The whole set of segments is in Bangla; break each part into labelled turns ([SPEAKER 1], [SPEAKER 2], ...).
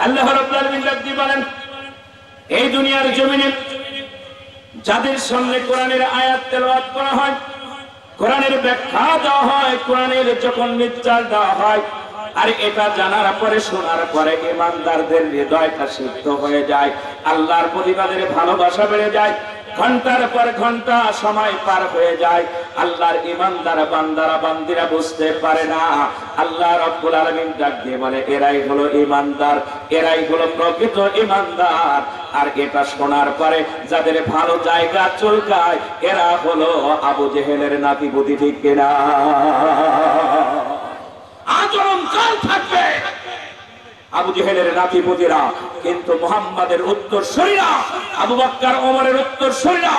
[SPEAKER 1] আল্লাহ রাব্বুল আলামিন ডাকতে বলেন, এই দুনিয়ার জমিনে যাদের সামনে কোরআনের আয়াত তেলাওয়াত করা হয়, কোরআনের ব্যাখ্যা দেওয়া হয়, কোরআনের যখন নির্দেশ দেওয়া হয়, আর এটা জানার পরে শোনার পরে ইমানদারদের হৃদয়টা সিদ্ধ হয়ে যায়, আল্লাহর প্রতি তাদের ভালোবাসা বেড়ে যায়, ঘন্টার পর ঘন্টা সময় পার হয়ে যায়, আল্লাহর ইমানদার বান্দারা বান্দিরা বুঝতে পারে না। আল্লাহ রাব্বুল আলামিন ডাক দিয়ে বলে, এরাই হলো ইমানদার, এরাই হলো প্রকৃত ইমানদার। আর এটা শোনার পরে যাদের ভালো জায়গা চলকায়, এরা হলো আবু জেহেলের নাতিপুতি, ঠিক কিনা? আচরণ কাল থাকবে আবু জেহেলের নাতিপুতিরা, কিন্তু মুহাম্মাদের উত্তরসূরিরা, আবু বকর ওমরের উত্তরসূরিরা,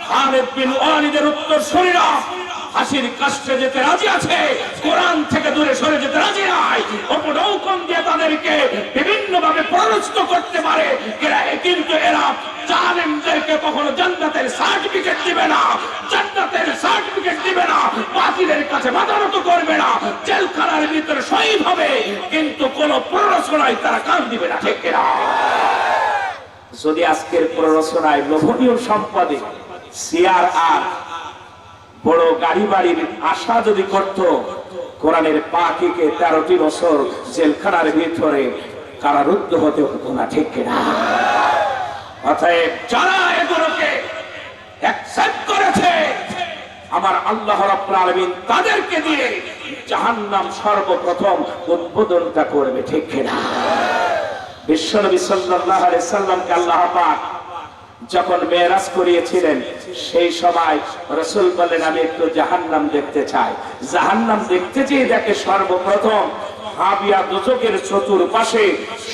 [SPEAKER 1] খালিদ বিন ওয়ালিদের উত্তরসূরিরা হাসির কাছে যেতে রাজি আছে, কোরআন থেকে দূরে সরে যেতে রাজি নাই। অপনৌকন দিয়ে তাদেরকে বিভিন্ন ভাবে পরাস্ত করতে পারে, কিন্তু এরা জালেমদেরকে কখনো জান্নাতের সার্টিফিকেট দিবে না, জান্নাতের সার্টিফিকেট দিবে না, বাতিলের কাছে মাথা নত করবে না, জেলখানার ভিতরে শহীদ হবে, কিন্তু কোন প্ররোচনায় তারা কান দিবে না, ঠিক কিনা? যদি আজকের প্ররোচনায় লোভনীয় সম্পদে সিআর আর বড় গাড়ি বাড়ির আশা যদি করত, কোরআনের পাখিকে 13টি বছর জেলখানার ভিতরে কারারুদ্ধ হতে হতো না, ঠিক কিনা? অতএব যারা এগুলোকে অ্যাকসেপ্ট করেছে, আমার আল্লাহ রাব্বুল আলামিন তাদেরকে দিয়ে জাহান্নাম সর্বপ্রথম উদ্বোধনটা করবে, ঠিক কিনা? বিশ্বনবী সাল্লাল্লাহু আলাইহি সাল্লামকে আল্লাহ পাক যখন মেরাজ করিয়েছিলেন, সেই সময় রাসূল বলেন, আমি একটু জাহান্নাম দেখতে চাই। জাহান্নাম দেখতে চেয়ে দেখে সর্বপ্রথম হাবিয়া দোজখের চতুর্পাশে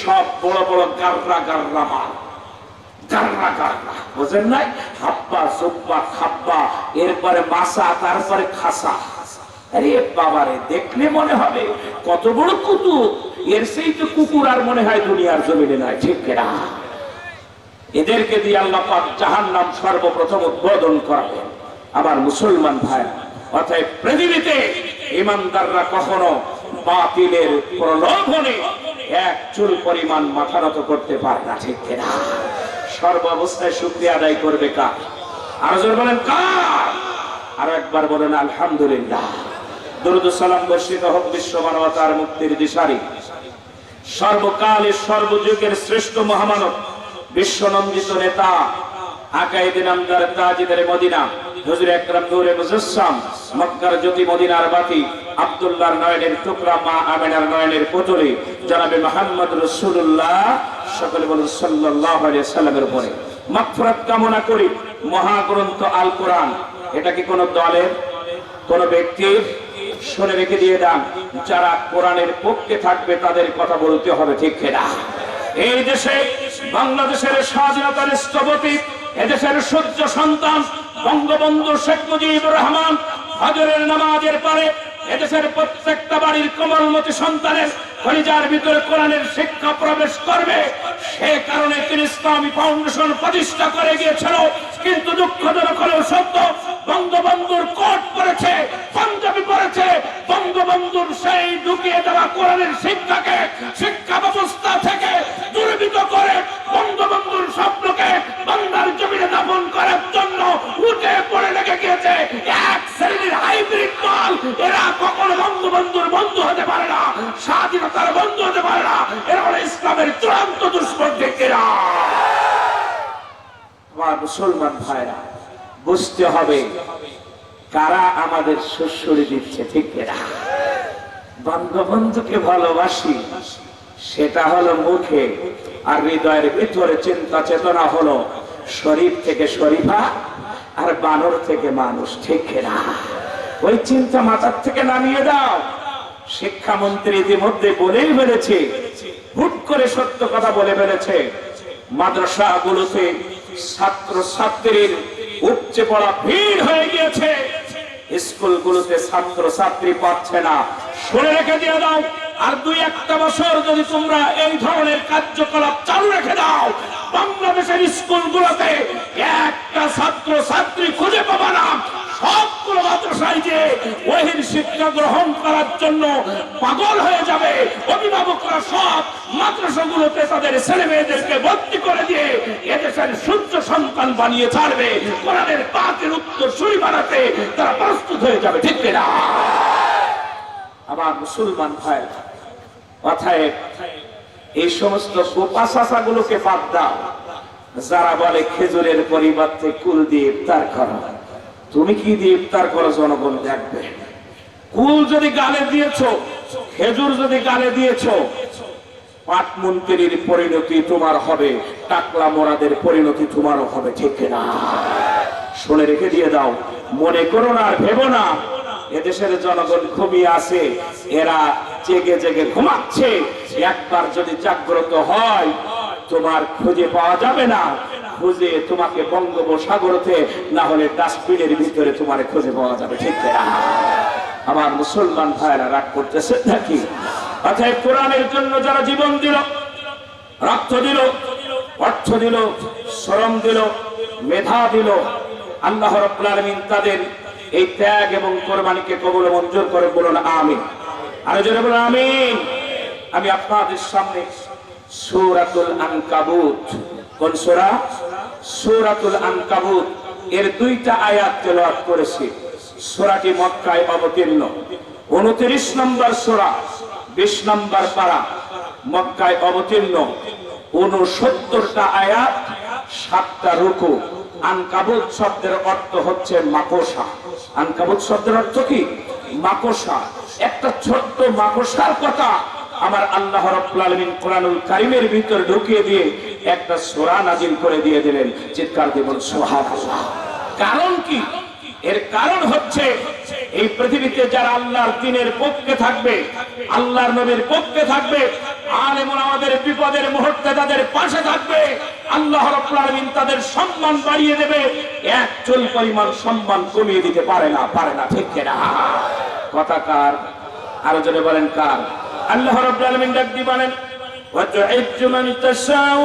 [SPEAKER 1] সব বড় বড় গাররা গাররা মাল, গাররা গাররা, বুঝেন নাই? হাব্বা জুব্বা খাব্বা, এরপরে মাসা, তারপরে খাসা। আরে বাবারে, দেখলে মনে হবে কত বড় কুতুব, এর সেই তো কুকুর আর মনে হয় দুনিয়ার জমিনে নাই, ঠিক কিনা? এদেরকে দিয়ে আল্লাহ পাক জাহান্নাম সর্বপ্রথম উদ্বোধন করাবেন। আমার মুসলমান ভাই, অতএব পৃথিবীতে ইমানদাররা কখনো বাতিলের প্রলোভনে এক চুল পরিমাণ মাথা নত করতে পারে না, ঠিক কিনা? সর্বাবস্থায় শুকরিয়া আদায় করবে কার? আর জোর বলেন কার? আর একবার বলেন আলহামদুলিল্লাহ। দরুদ ও সালাম বর্ষিত হোক বিশ্ব মানবতার মুক্তির দিশারি, সর্বকালের সর্বযুগের শ্রেষ্ঠ মহামানব, বিশ্বনন্দিত নেতা, আকায়েদে নামদার তাজিদের মদিনা, হুজুর আকরাম নূরে মুজাসসাম, মক্কার জ্যোতি মদিনার বাতি, আব্দুল্লাহর নয়নের টুকরা, মা আমিনার নয়নের পুতুলি, জনাবে মুহাম্মদ রাসূলুল্লাহ, সকলে বলুন সাল্লাল্লাহু আলাইহি সাল্লামের উপরে মাগফিরাত কামনা করি। মহাগ্রন্থ আল কোরআন, এটা কি কোন দলের, কোন ব্যক্তির? শুনে রেখে দিয়ে দেন, যারা কোরআনের পক্ষে থাকবে তাদের কথা বলতে হবে, ঠিক কিনা? এই দেশে বাংলাদেশের স্বাধীনতার স্থপতি, এদেশের সূর্য সন্তান বঙ্গবন্ধু শেখ মুজিবুর রহমান, ফজরের নামাজের পরে এদেশের প্রত্যেকটা বাড়ির কোমলমতি সন্তানের কলিজার ভিতরে কোরআনের শিক্ষা প্রবেশ করবে, সে কারণে তিনি ইসলামী ফাউন্ডেশন প্রতিষ্ঠা করে গিয়েছিল। কিন্তু দুঃখজনক হলেও সত্য, বঙ্গবন্ধুর কোট পড়েছে, পাঞ্জাবি পড়েছে, বঙ্গবন্ধুর সেই ঢুকিয়ে দেওয়া কোরআনের শিক্ষাকে শিক্ষা ব্যবস্থা থেকে দুর্বৃত্ত করে বঙ্গবন্ধুর স্বপ্নকে বাংলার জমিনে দাপন করার জন্য উঠে পড়ে লেগে গিয়েছে এক শ্রেণীর হাইব্রিড দল। এরা কখনো বঙ্গবন্ধুর বন্ধু হতে পারে না, স্বাধীনতার বন্ধু হতে পারে না, এরা হলো ইসলামের চূড়ান্ত দুশ্মন, ঠিক কিনা? আমার মুসলমান ভাইরা, বুঝতে হবে কারা আমাদের সুশ্রী দিচ্ছে, ঠিক কিনা? বঙ্গবন্ধুকে ভালোবাসি, সেটা হলো মুখে, আর হৃদয়ের ভিতরে চিন্তা চেতনা হলো শরীফ থেকে শরীফা আর বানর থেকে মানুষ, ঠিক কিনা? ওই চিন্তা মাথার থেকে নামিয়ে দাও। শিক্ষামন্ত্রী ইতিমধ্যে বলেই ফেলেছে, হুট করে সত্য কথা বলে ফেলেছে, মাদ্রাসাগুলোতে ছাত্র ছাত্রীর উপচে পড়া ভিড় হয়ে গিয়েছে, স্কুলগুলোতে ছাত্র ছাত্রী পাচ্ছে না। শুনে রেখে দিয়ে দাও, আর 2-1 বছর যদি তোমরা এই ধরনের কার্যকলাপ চালু রেখে দাও, বাংলাদেশের স্কুলগুলোতে একটা ছাত্র ছাত্রী খুঁজে পাবা না। সবগুলো মাদ্রাসায় যে ওহির শিক্ষা গ্রহণ করার জন্য পাগল হয়ে যাবে। অভিভাবকরা সব মাদ্রাসাগুলোতে তাদের ছেলে মেয়েদেরকে ভর্তি করে দিয়ে এদেশের সূর্য সন্তান বানিয়ে ছাড়বে, কোরআনের পাকের উত্তরসূরি বানাতে তারা প্রস্তুত হয়ে যাবে, ঠিক কিনা? আমার মুসলমান ভাই, কথায় এই সমস্ত গোপাশাগুলোকে বাদ দাও। যারা বলে খেজুরের পরিবর্তে কুল দিয়ে ইফতার করো, তুমি কি দিয়ে ইফতার করো জনগণ দেখবে। কুল যদি গালে দিয়েছো, খেজুর যদি গালে দিয়েছো, পাট মন্ত্রীর পরিণতি তোমার হবে, টাকলা মোরাদের পরিণতি তোমারও হবে, ঠিক না? শুনে রেখে দিয়ে দাও, মনে করো না আর ভেবো না এদেশের জনগণ ঘুমিয়ে আছে, এরা জেগে জেগে ঘুমাচ্ছে। একবার যদি জাগ্রত হয় তোমার খুঁজে পাওয়া যাবে না, খুঁজে তোমাকে বঙ্গোপসাগরতে না হলে ডাস্টবিনের ভিতরে তোমার খুঁজে পাওয়া যাবে, ঠিক না? আমার মুসলমান ভাইরা রাগ করতেছে নাকি? অতএব কোরআনের জন্য যারা জীবন দিল, রক্ত দিল, অর্থ দিল, শ্রম দিল, মেধা দিল, আল্লাহ রাব্বুল আলামিন তাদের এই ত্যাগ এবং কোরবানিকে কবুল মঞ্জুর করে বলুন আমিন। আর জোরে বলুন আমিন। আমি আপনাদের সামনে সূরাতুল আনকাবুত, কোন সূরা? সূরাতুল আনকাবুত এর 2টা আয়াত তেলাওয়াত করেছি। সূরাটি মক্কায় অবতীর্ণ, 29 নম্বর সূরা, 20 নম্বর পারা, মক্কায় অবতীর্ণ, 69টা আয়াত, 7টা রুকু। আনকাবুত শব্দের অর্থ হচ্ছে মাকড়সা। আনকাবুত শব্দের অর্থ কি? মাকড়সা। একটা ছোট্ট মাকড়সার কথা আমার আল্লাহ রাব্বুল আলামিন কোরআনুল কারীমের ভিতরে ঢুকিয়ে দিয়ে একটা সূরা নাযিল করে দিয়ে দিলেন। চিৎকার দিয়ে বলুন সুবহানাল্লাহ। কারণ কি? এর কারণ হচ্ছে এই পৃথিবীতে যারা আল্লাহর দ্বীনের পক্ষে থাকবে, আল্লাহর নবীর পক্ষে থাকবে, আলেম ওলামাদের বিপদের মুহূর্তে তাদের পাশে থাকবে, আল্লাহ রাব্বুল আলামিন তাদের সম্মান বাড়িয়ে দেবে। এক চুল পরিমাণ সম্মান কমিয়ে দিতে পারে না, পারে না, ঠিক কিনা? কথা কার? আরো জোরে বলেন কার? আল্লাহ রাব্বুল আলামিন ডাক দিয়ে বলেন, ওয়া তু'ইজ্জু মান তাশাউ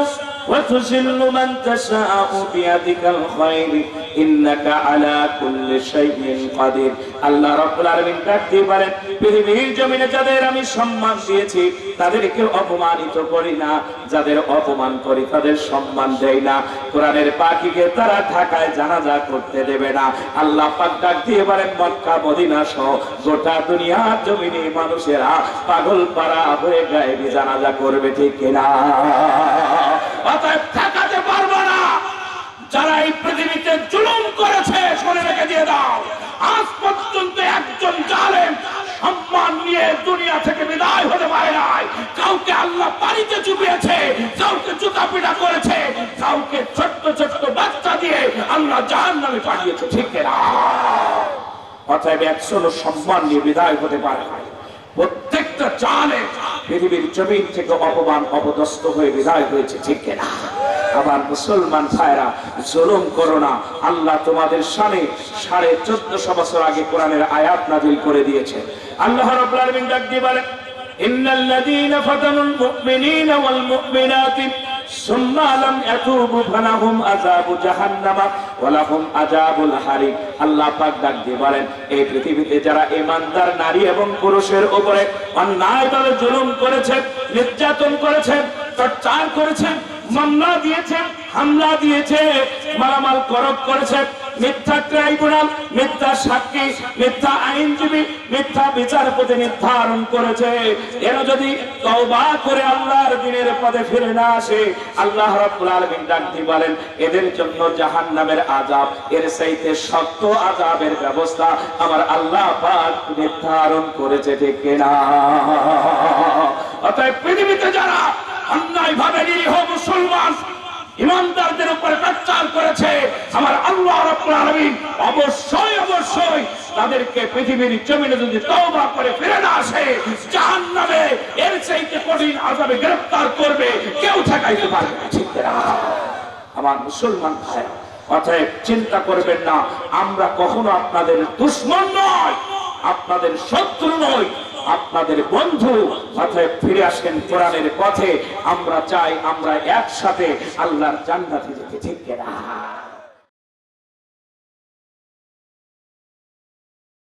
[SPEAKER 1] ওয়া তুযিল্লু মান তাশাউ বিয়াদিকাল খায়র ইন্নাকা আলা কুল্লি শাইইন কাদির। আল্লাহ রাব্বুল আলামিন ডাক দিয়ে বলেন, পৃথিবীর জমিনে যাদের আমি সম্মান দিয়েছি তাদেরকে অপমানিত করি না, যাদের অপমান করি তাদের সম্মান দেই না। কোরআনের পাখিকে তারা ঢাকায় জানাজা করতে দেবে না। আল্লাহ পাক ডাক দিয়ে বলেন, মক্কা মদিনা সহ গোটা দুনিয়ার জমিনে মানুষেরা পাগল পারা হয়ে গায়েবী জানাজা করবে, ঠিক কিনা? অতএব ঠেকাতে পারবে না। যারা এই পৃথিবীতে জুলুম করেছে, শুনে রেখে দিয়ে দাও, আজ পর্যন্ত একজন জালেম সম্মান নিয়ে দুনিয়া থেকে বিদায় হতে পারে নাই। কাউকে আল্লাহ পানিতে চুপিয়েছে, কাউকে জুতাপিটা করেছে, কাউকে ছোট্ট ছোট্ট বাচ্চা দিয়ে আল্লাহ জাহান্নামে পাঠিয়েছে, ঠিক না? অতএব একজনও সম্মান নিয়ে বিদায় হতে পারে না। প্রত্যেকটা জালেম পৃথিবীর জমিন থেকে অপমান অপদস্থ হয়ে বিদায় হয়েছে, ঠিক কিনা? আমার মুসলমান ভাইরা, জুলুম করো না। আল্লাহ তোমাদের শানে 1450 বছর আগে কোরআনের আয়াত নাযিল করে দিয়েছে। আল্লাহ রাব্বুল আলামিন ডাক দিয়ে বলেন, ইন্নাল্লাযীনা ফাতানুল মুমিনিনা ওয়াল মুমিনাতি সুম্মা লাম ইয়াতুবু ফালাহুম আযাবু জাহান্নাম ওয়া লাহুম আযাবুল হারিক। আল্লাহ পাক ডাক দিয়ে বলেন, এই পৃথিবীতে যারা ঈমানদার নারী এবং পুরুষের উপরে অন্যায়ভাবে জুলুম করেছে, নির্যাতন করেছে, টর্চার করেছে, মামলা দিয়েছে, হামলা দিয়েছে, মালামাল করক করেছে, মিথ্যা ট্রাইব্যুনাল, মিথ্যা সাক্ষী, মিথ্যা আইনজীবী, মিথ্যা বিচারপতি নির্ধারণ করেছে, এরা যদি তওবা করে আল্লাহর দ্বীনের পথে ফিরে না আসে, আল্লাহ রাব্বুল আলামিন ডাক দিয়ে বলেন, এদের জন্য জাহান্নামের আযাব, এর চাইতে শক্ত আযাবের ব্যবস্থা আমার আল্লাহ পাক নির্ধারণ করেছে, ঠিক কিনা? অতএব পৃথিবীতে যারা অন্যায়ভাবে নিরীহ মুসলমান ইমানদারদের উপরে অত্যাচার করেছে, আমার আল্লাহ রাব্বুল আলামিন অবশ্যই অবশ্যই তাদেরকে পৃথিবীর জমিনে যদি তওবা করে ফিরে না আসে, জাহান্নামে এর চাইতে কঠিন আযাবে গ্রেফতার করবে, কেউ ঠেকাইতে পারবে না, ঠিক না? আমার মুসলমান ভাই, অতএব চিন্তা করবেন না, আমরা কখনো আপনাদের দুশমন নয়, আপনাদের শত্রু নয়, আপনাদের বন্ধু। অতএব ফিরে আসেন কোরআনের পথে। আমরা চাই আমরা একসাথে আল্লাহর জান্নাতে যেতে, ঠিক কিনা?